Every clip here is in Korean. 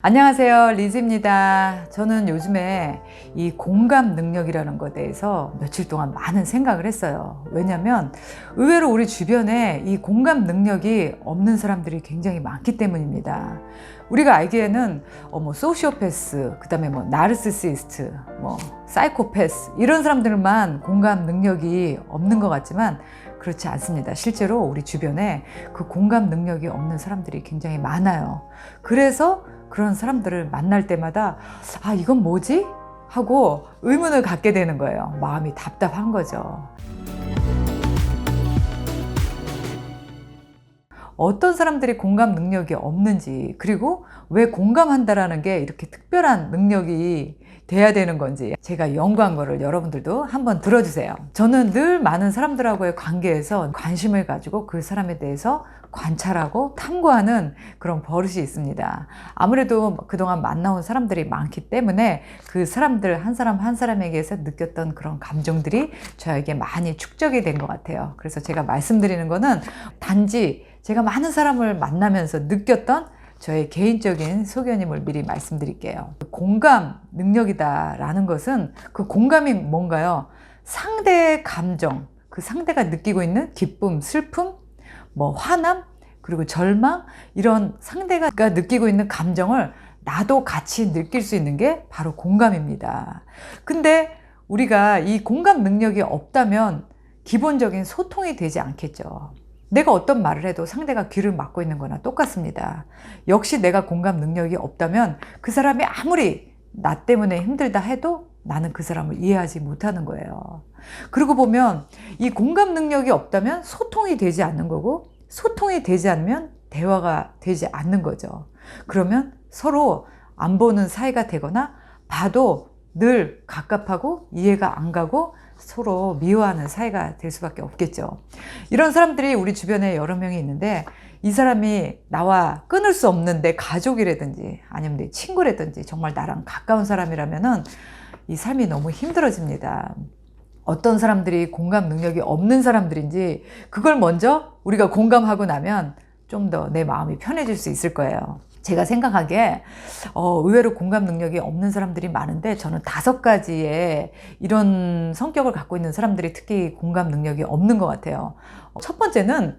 안녕하세요, 리즈입니다. 저는 요즘에 이 공감 능력이라는 것에 대해서 며칠 동안 많은 생각을 했어요. 왜냐하면 의외로 우리 주변에 이 공감 능력이 없는 사람들이 굉장히 많기 때문입니다. 우리가 알기에는 소시오패스, 그 다음에 나르시시스트, 사이코패스 이런 사람들만 공감 능력이 없는 것 같지만 그렇지 않습니다. 실제로 우리 주변에 그 공감 능력이 없는 사람들이 굉장히 많아요. 그래서 그런 사람들을 만날 때마다 이건 뭐지? 하고 의문을 갖게 되는 거예요. 마음이 답답한 거죠. 어떤 사람들이 공감 능력이 없는지, 그리고 왜 공감한다라는 게 이렇게 특별한 능력이 돼야 되는 건지 제가 연구한 거를 여러분들도 한번 들어주세요. 저는 늘 많은 사람들하고의 관계에서 관심을 가지고 그 사람에 대해서 관찰하고 탐구하는 그런 버릇이 있습니다. 아무래도 그동안 만나온 사람들이 많기 때문에 그 사람들 한 사람 한 사람에게서 느꼈던 그런 감정들이 저에게 많이 축적이 된 것 같아요. 그래서 제가 말씀드리는 거는 단지 제가 많은 사람을 만나면서 느꼈던 저의 개인적인 소견임을 미리 말씀드릴게요. 공감 능력이다라는 것은 그 공감이 뭔가요? 상대의 감정, 그 상대가 느끼고 있는 기쁨, 슬픔, 화남, 그리고 절망, 이런 상대가 느끼고 있는 감정을 나도 같이 느낄 수 있는 게 바로 공감입니다. 근데 우리가 이 공감 능력이 없다면 기본적인 소통이 되지 않겠죠. 내가 어떤 말을 해도 상대가 귀를 막고 있는 거나 똑같습니다. 역시 내가 공감 능력이 없다면 그 사람이 아무리 나 때문에 힘들다 해도 나는 그 사람을 이해하지 못하는 거예요. 그러고 보면 이 공감 능력이 없다면 소통이 되지 않는 거고, 소통이 되지 않으면 대화가 되지 않는 거죠. 그러면 서로 안 보는 사이가 되거나 봐도 늘 갑갑하고 이해가 안 가고 서로 미워하는 사이가 될 수밖에 없겠죠. 이런 사람들이 우리 주변에 여러 명이 있는데, 이 사람이 나와 끊을 수 없는 내 가족이라든지 아니면 내 친구라든지 정말 나랑 가까운 사람이라면은 이 삶이 너무 힘들어집니다. 어떤 사람들이 공감 능력이 없는 사람들인지 그걸 먼저 우리가 공감하고 나면 좀 더 내 마음이 편해질 수 있을 거예요. 제가 생각하기에 의외로 공감 능력이 없는 사람들이 많은데, 저는 5가지의 이런 성격을 갖고 있는 사람들이 특히 공감 능력이 없는 것 같아요. 첫 번째는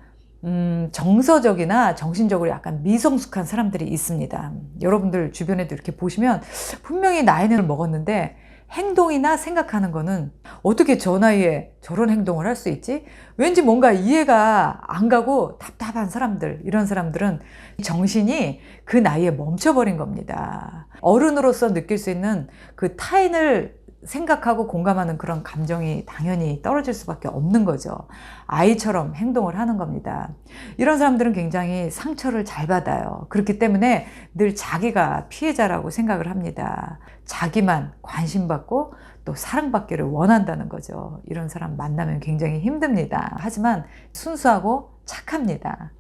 정서적이나 정신적으로 약간 미성숙한 사람들이 있습니다. 여러분들 주변에도 이렇게 보시면 분명히 나이를 먹었는데 행동이나 생각하는 거는 어떻게 저 나이에 저런 행동을 할 수 있지? 왠지 뭔가 이해가 안 가고 답답한 사람들, 이런 사람들은 정신이 그 나이에 멈춰버린 겁니다. 어른으로서 느낄 수 있는 그 타인을 생각하고 공감하는 그런 감정이 당연히 떨어질 수밖에 없는 거죠. 아이처럼 행동을 하는 겁니다. 이런 사람들은 굉장히 상처를 잘 받아요. 그렇기 때문에 늘 자기가 피해자라고 생각을 합니다. 자기만 관심받고 또 사랑받기를 원한다는 거죠. 이런 사람 만나면 굉장히 힘듭니다. 하지만 순수하고 착합니다.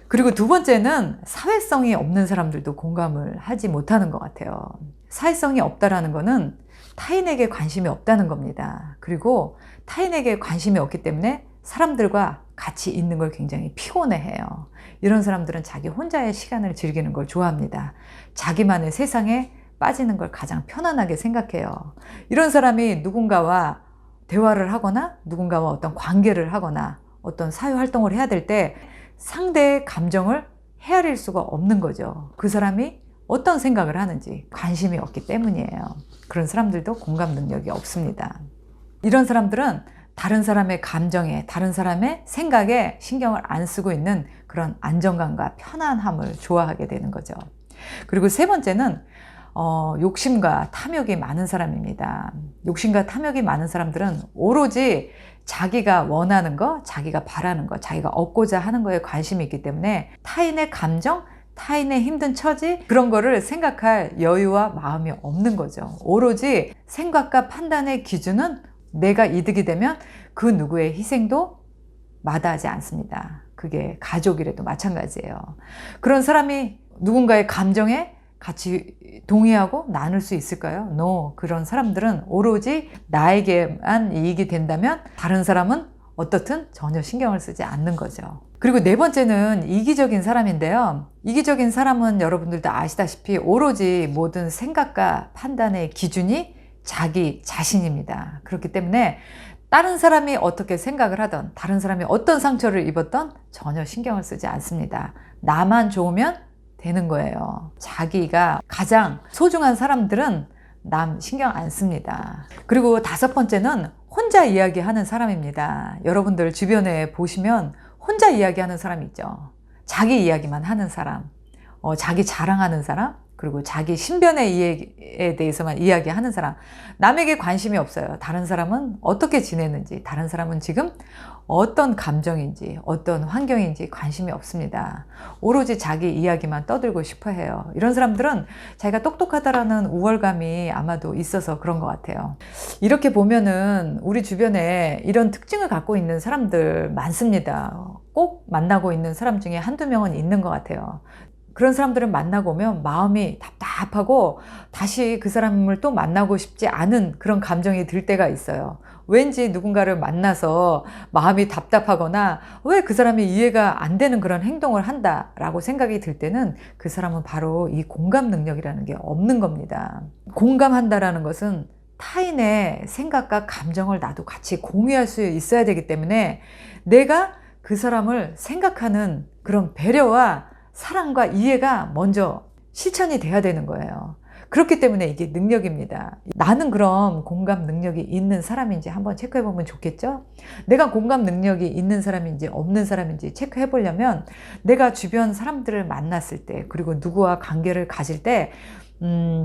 그리고 두 번째는 사회성이 없는 사람들도 공감을 하지 못하는 것 같아요. 사회성이 없다라는 거는 타인에게 관심이 없다는 겁니다. 그리고 타인에게 관심이 없기 때문에 사람들과 같이 있는 걸 굉장히 피곤해해요. 이런 사람들은 자기 혼자의 시간을 즐기는 걸 좋아합니다. 자기만의 세상에 빠지는 걸 가장 편안하게 생각해요. 이런 사람이 누군가와 대화를 하거나 누군가와 어떤 관계를 하거나 어떤 사회활동을 해야 될 때 상대의 감정을 헤아릴 수가 없는 거죠. 그 사람이 어떤 생각을 하는지 관심이 없기 때문이에요. 그런 사람들도 공감 능력이 없습니다. 이런 사람들은 다른 사람의 감정에, 다른 사람의 생각에 신경을 안 쓰고 있는 그런 안정감과 편안함을 좋아하게 되는 거죠. 그리고 세 번째는 욕심과 탐욕이 많은 사람입니다. 욕심과 탐욕이 많은 사람들은 오로지 자기가 원하는 거, 자기가 바라는 거, 자기가 얻고자 하는 거에 관심이 있기 때문에 타인의 감정, 타인의 힘든 처지, 그런 거를 생각할 여유와 마음이 없는 거죠. 오로지 생각과 판단의 기준은 내가 이득이 되면 그 누구의 희생도 마다하지 않습니다. 그게 가족이라도 마찬가지예요. 그런 사람이 누군가의 감정에 같이 동의하고 나눌 수 있을까요? No. 그런 사람들은 오로지 나에게만 이익이 된다면 다른 사람은 어떻든 전혀 신경을 쓰지 않는 거죠. 그리고 네 번째는 이기적인 사람인데요. 이기적인 사람은 여러분들도 아시다시피 오로지 모든 생각과 판단의 기준이 자기 자신입니다. 그렇기 때문에 다른 사람이 어떻게 생각을 하던, 다른 사람이 어떤 상처를 입었던 전혀 신경을 쓰지 않습니다. 나만 좋으면 되는 거예요. 자기가 가장 소중한 사람들은 남 신경 안 씁니다. 그리고 다섯 번째는 혼자 이야기하는 사람입니다. 여러분들 주변에 보시면 혼자 이야기하는 사람이 있죠. 자기 이야기만 하는 사람, 자기 자랑하는 사람, 그리고 자기 신변의 이야기에 대해서만 이야기하는 사람. 남에게 관심이 없어요. 다른 사람은 어떻게 지내는지, 다른 사람은 지금 어떤 감정인지, 어떤 환경인지 관심이 없습니다. 오로지 자기 이야기만 떠들고 싶어 해요. 이런 사람들은 자기가 똑똑하다라는 우월감이 아마도 있어서 그런 것 같아요. 이렇게 보면은 우리 주변에 이런 특징을 갖고 있는 사람들 많습니다. 꼭 만나고 있는 사람 중에 한두 명은 있는 것 같아요. 그런 사람들을 만나고 오면 마음이 답답하고 다시 그 사람을 또 만나고 싶지 않은 그런 감정이 들 때가 있어요. 왠지 누군가를 만나서 마음이 답답하거나 왜 그 사람이 이해가 안 되는 그런 행동을 한다라고 생각이 들 때는 그 사람은 바로 이 공감 능력이라는 게 없는 겁니다. 공감한다라는 것은 타인의 생각과 감정을 나도 같이 공유할 수 있어야 되기 때문에 내가 그 사람을 생각하는 그런 배려와 사랑과 이해가 먼저 실천이 돼야 되는 거예요. 그렇기 때문에 이게 능력입니다. 나는 그럼 공감 능력이 있는 사람인지 한번 체크해 보면 좋겠죠? 내가 공감 능력이 있는 사람인지 없는 사람인지 체크해 보려면 내가 주변 사람들을 만났을 때, 그리고 누구와 관계를 가질 때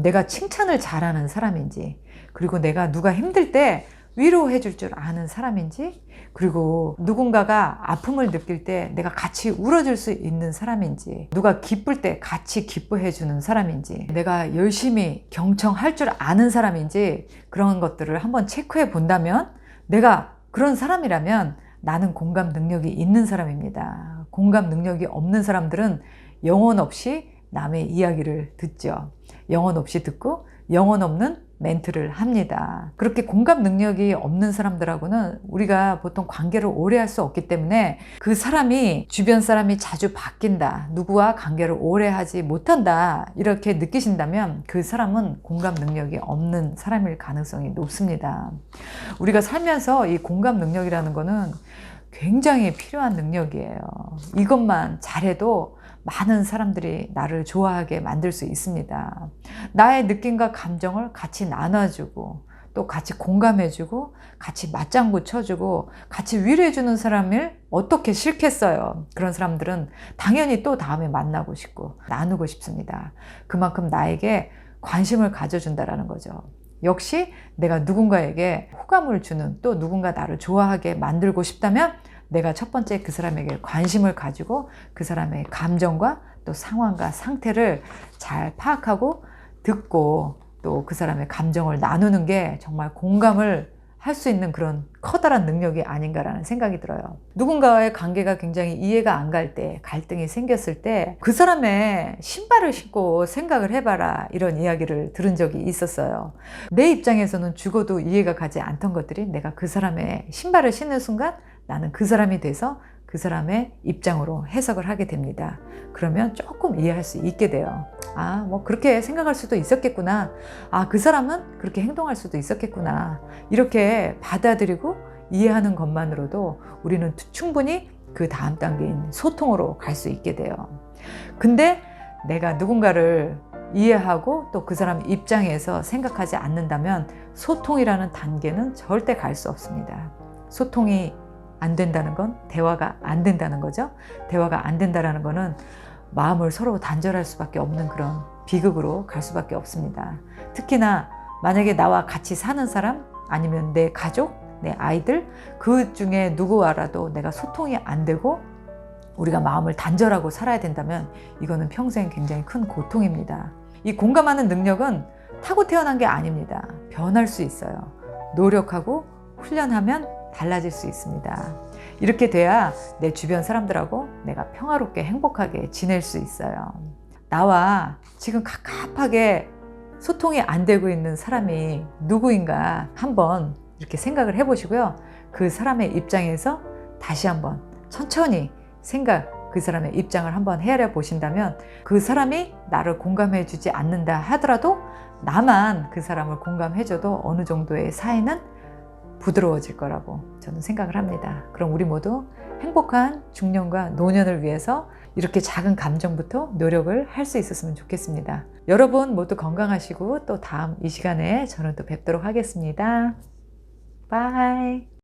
내가 칭찬을 잘하는 사람인지, 그리고 내가 누가 힘들 때 위로해 줄 줄 아는 사람인지, 그리고 누군가가 아픔을 느낄 때 내가 같이 울어줄 수 있는 사람인지, 누가 기쁠 때 같이 기뻐해 주는 사람인지, 내가 열심히 경청할 줄 아는 사람인지, 그런 것들을 한번 체크해 본다면 내가 그런 사람이라면 나는 공감 능력이 있는 사람입니다. 공감 능력이 없는 사람들은 영혼 없이 남의 이야기를 듣죠. 영혼 없이 듣고 영혼 없는 멘트를 합니다. 그렇게 공감 능력이 없는 사람들하고는 우리가 보통 관계를 오래 할 수 없기 때문에 그 사람이, 주변 사람이 자주 바뀐다, 누구와 관계를 오래 하지 못한다, 이렇게 느끼신다면 그 사람은 공감 능력이 없는 사람일 가능성이 높습니다. 우리가 살면서 이 공감 능력이라는 거는 굉장히 필요한 능력이에요. 이것만 잘해도 많은 사람들이 나를 좋아하게 만들 수 있습니다. 나의 느낌과 감정을 같이 나눠주고, 또 같이 공감해주고, 같이 맞장구 쳐주고, 같이 위로해주는 사람을 어떻게 싫겠어요. 그런 사람들은 당연히 또 다음에 만나고 싶고 나누고 싶습니다. 그만큼 나에게 관심을 가져준다는 거죠. 역시 내가 누군가에게 호감을 주는, 또 누군가 나를 좋아하게 만들고 싶다면 내가 첫 번째 그 사람에게 관심을 가지고 그 사람의 감정과 또 상황과 상태를 잘 파악하고 듣고, 또 그 사람의 감정을 나누는 게 정말 공감을 할 수 있는 그런 커다란 능력이 아닌가라는 생각이 들어요. 누군가와의 관계가 굉장히 이해가 안 갈 때, 갈등이 생겼을 때 그 사람의 신발을 신고 생각을 해봐라, 이런 이야기를 들은 적이 있었어요. 내 입장에서는 죽어도 이해가 가지 않던 것들이 내가 그 사람의 신발을 신는 순간 나는 그 사람이 돼서 그 사람의 입장으로 해석을 하게 됩니다. 그러면 조금 이해할 수 있게 돼요. 아, 뭐 그렇게 생각할 수도 있었겠구나. 아, 그 사람은 그렇게 행동할 수도 있었겠구나. 이렇게 받아들이고 이해하는 것만으로도 우리는 충분히 그 다음 단계인 소통으로 갈 수 있게 돼요. 근데 내가 누군가를 이해하고 또 그 사람 입장에서 생각하지 않는다면 소통이라는 단계는 절대 갈 수 없습니다. 소통이 안 된다는 건 대화가 안 된다는 거죠. 대화가 안 된다는 거는 마음을 서로 단절할 수밖에 없는 그런 비극으로 갈 수밖에 없습니다. 특히나 만약에 나와 같이 사는 사람, 아니면 내 가족, 내 아이들, 그 중에 누구와라도 내가 소통이 안 되고 우리가 마음을 단절하고 살아야 된다면 이거는 평생 굉장히 큰 고통입니다. 이 공감하는 능력은 타고 태어난 게 아닙니다. 변할 수 있어요. 노력하고 훈련하면 달라질 수 있습니다. 이렇게 돼야 내 주변 사람들하고 내가 평화롭게 행복하게 지낼 수 있어요. 나와 지금 갑갑하게 소통이 안 되고 있는 사람이 누구인가 한번 이렇게 생각을 해보시고요. 그 사람의 입장에서 다시 한번 천천히 그 사람의 입장을 한번 헤아려 보신다면 그 사람이 나를 공감해 주지 않는다 하더라도 나만 그 사람을 공감해 줘도 어느 정도의 사이는 부드러워질 거라고 저는 생각을 합니다. 그럼 우리 모두 행복한 중년과 노년을 위해서 이렇게 작은 감정부터 노력을 할 수 있었으면 좋겠습니다. 여러분 모두 건강하시고 또 다음 이 시간에 저는 또 뵙도록 하겠습니다. 바이.